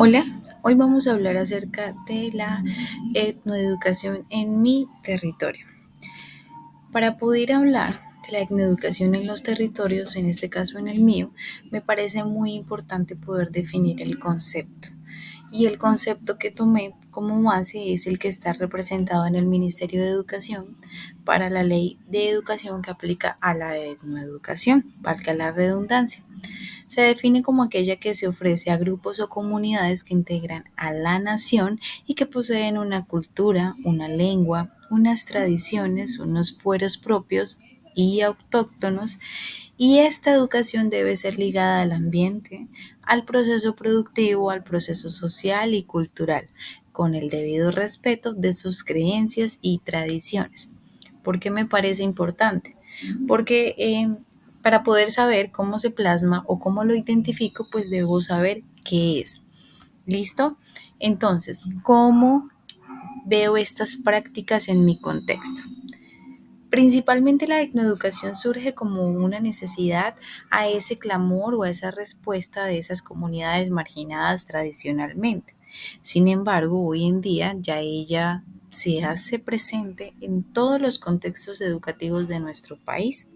Hola, hoy vamos a hablar acerca de la etnoeducación en mi territorio. Para poder hablar de la etnoeducación en los territorios, en este caso en el mío, me parece muy importante poder definir el concepto. Y el concepto que tomé como base es el que está representado en el Ministerio de Educación para la ley de educación que aplica a la etnoeducación, valga la redundancia. Se define como aquella que se ofrece a grupos o comunidades que integran a la nación y que poseen una cultura, una lengua, unas tradiciones, unos fueros propios y autóctonos, y esta educación debe ser ligada al ambiente, al proceso productivo, al proceso social y cultural, con el debido respeto de sus creencias y tradiciones. ¿Por qué me parece importante? Porque para poder saber cómo se plasma o cómo lo identifico, pues debo saber qué es. ¿Listo? Entonces, ¿cómo veo estas prácticas en mi contexto? Principalmente la etnoeducación surge como una necesidad a ese clamor o a esa respuesta de esas comunidades marginadas tradicionalmente. Sin embargo, hoy en día ya ella se hace presente en todos los contextos educativos de nuestro país.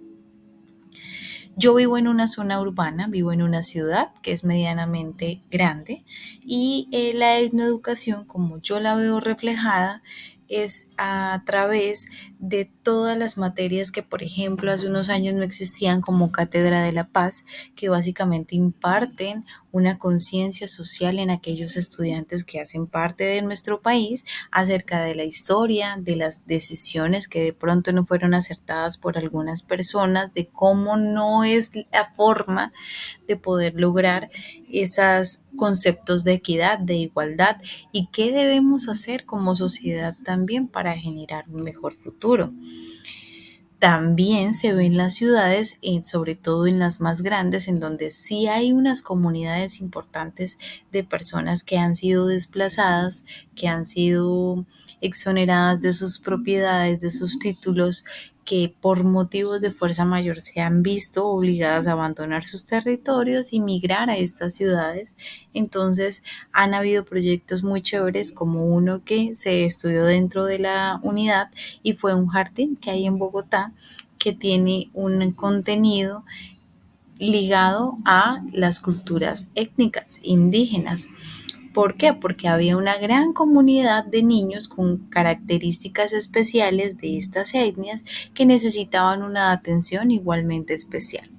Yo vivo en una zona urbana, vivo en una ciudad que es medianamente grande y la etnoeducación, como yo la veo reflejada, es a través de todas las materias que, por ejemplo, hace unos años no existían como Cátedra de la Paz, que básicamente imparten una conciencia social en aquellos estudiantes que hacen parte de nuestro país acerca de la historia, de las decisiones que de pronto no fueron acertadas por algunas personas, de cómo no es la forma de poder lograr esos conceptos de equidad, de igualdad y qué debemos hacer como sociedad también para generar un mejor futuro. También se ve en las ciudades, sobre todo en las más grandes, en donde sí hay unas comunidades importantes de personas que han sido desplazadas, que han sido exoneradas de sus propiedades, de sus títulos, que por motivos de fuerza mayor se han visto obligadas a abandonar sus territorios y migrar a estas ciudades. Entonces, han habido proyectos muy chéveres como uno que se estudió dentro de la unidad y fue un jardín que hay en Bogotá que tiene un contenido ligado a las culturas étnicas indígenas. ¿Por qué? Porque había una gran comunidad de niños con características especiales de estas etnias que necesitaban una atención igualmente especial.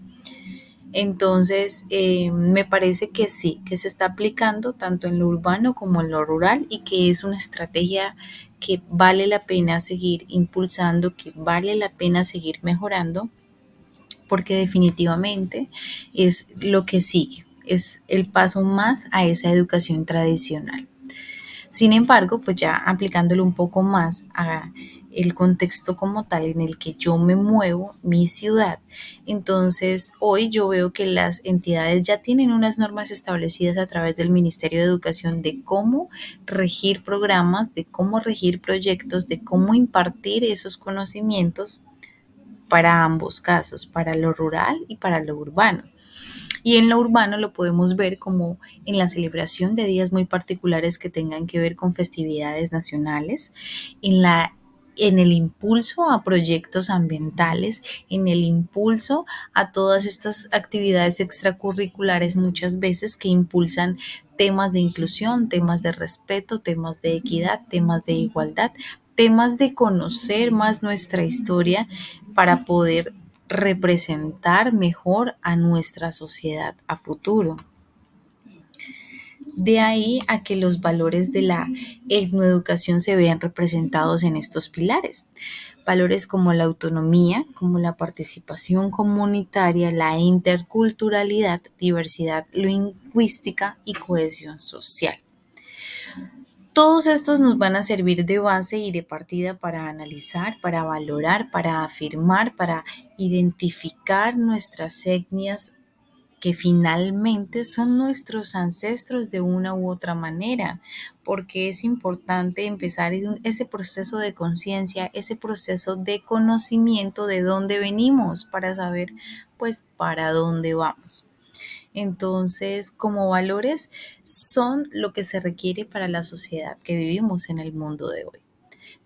Entonces, me parece que sí, que se está aplicando tanto en lo urbano como en lo rural y que es una estrategia que vale la pena seguir impulsando, que vale la pena seguir mejorando, porque definitivamente es lo que sigue, es el paso más a esa educación tradicional. Sin embargo, pues ya aplicándolo un poco más a el contexto como tal en el que yo me muevo, mi ciudad, entonces hoy yo veo que las entidades ya tienen unas normas establecidas a través del Ministerio de Educación de cómo regir programas, de cómo regir proyectos, de cómo impartir esos conocimientos para ambos casos, para lo rural y para lo urbano. Y en lo urbano lo podemos ver como en la celebración de días muy particulares que tengan que ver con festividades nacionales, en la en el impulso a proyectos ambientales, en el impulso a todas estas actividades extracurriculares muchas veces que impulsan temas de inclusión, temas de respeto, temas de equidad, temas de igualdad, temas de conocer más nuestra historia para poder representar mejor a nuestra sociedad a futuro. De ahí a que los valores de la etnoeducación se vean representados en estos pilares. Valores como la autonomía, como la participación comunitaria, la interculturalidad, diversidad lingüística y cohesión social. Todos estos nos van a servir de base y de partida para analizar, para valorar, para afirmar, para identificar nuestras etnias que finalmente son nuestros ancestros de una u otra manera, porque es importante empezar ese proceso de conciencia, ese proceso de conocimiento de dónde venimos para saber pues para dónde vamos. Entonces, como valores son lo que se requiere para la sociedad que vivimos en el mundo de hoy.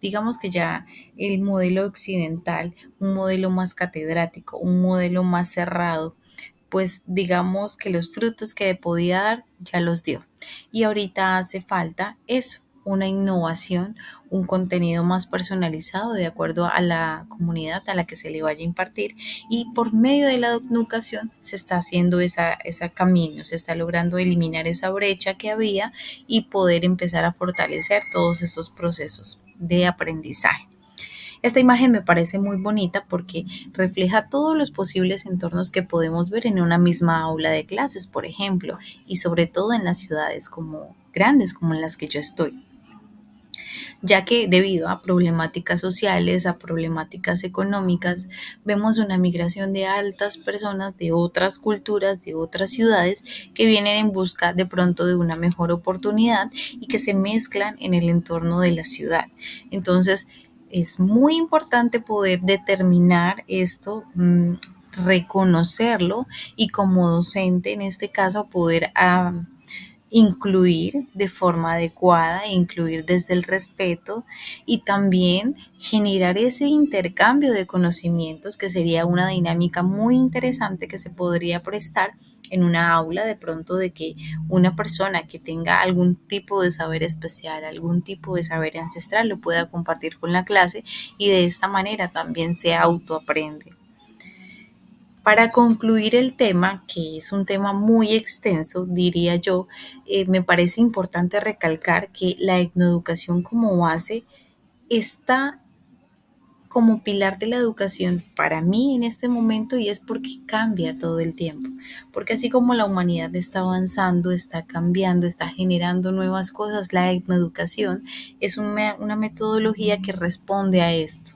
Digamos que ya el modelo occidental, un modelo más catedrático, un modelo más cerrado, pues digamos que los frutos que podía dar ya los dio. Y ahorita hace falta eso, una innovación, un contenido más personalizado de acuerdo a la comunidad a la que se le vaya a impartir. Y por medio de la educación se está haciendo ese camino, se está logrando eliminar esa brecha que había y poder empezar a fortalecer todos esos procesos de aprendizaje. Esta imagen me parece muy bonita porque refleja todos los posibles entornos que podemos ver en una misma aula de clases, por ejemplo, y sobre todo en las ciudades como grandes como en las que yo estoy, ya que debido a problemáticas sociales, a problemáticas económicas, vemos una migración de altas personas de otras culturas, de otras ciudades, que vienen en busca de pronto de una mejor oportunidad y que se mezclan en el entorno de la ciudad. Entonces, es muy importante poder determinar esto, reconocerlo y como docente en este caso poder incluir de forma adecuada, incluir desde el respeto y también generar ese intercambio de conocimientos que sería una dinámica muy interesante que se podría prestar en una aula de pronto de que una persona que tenga algún tipo de saber especial, algún tipo de saber ancestral lo pueda compartir con la clase y de esta manera también se autoaprende. Para concluir el tema, que es un tema muy extenso, diría yo, me parece importante recalcar que la etnoeducación como base está como pilar de la educación para mí en este momento y es porque cambia todo el tiempo. Porque así como la humanidad está avanzando, está cambiando, está generando nuevas cosas, la etnoeducación es una metodología que responde a esto,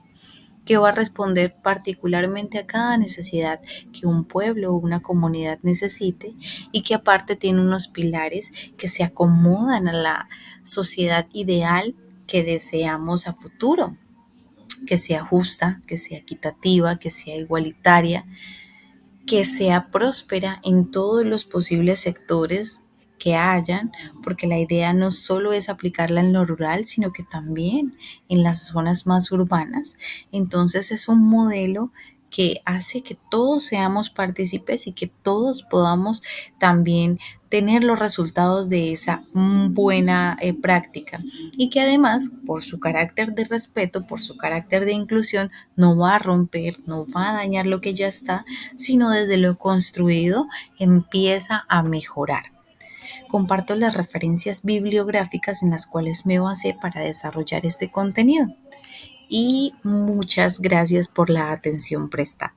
que va a responder particularmente a cada necesidad que un pueblo o una comunidad necesite y que aparte tiene unos pilares que se acomodan a la sociedad ideal que deseamos a futuro, que sea justa, que sea equitativa, que sea igualitaria, que sea próspera en todos los posibles sectores que hayan, porque la idea no solo es aplicarla en lo rural, sino que también en las zonas más urbanas. Entonces es un modelo que hace que todos seamos partícipes y que todos podamos también tener los resultados de esa buena práctica y que además por su carácter de respeto, por su carácter de inclusión, no va a romper, no va a dañar lo que ya está, sino desde lo construido empieza a mejorar. Comparto las referencias bibliográficas en las cuales me basé para desarrollar este contenido y muchas gracias por la atención prestada.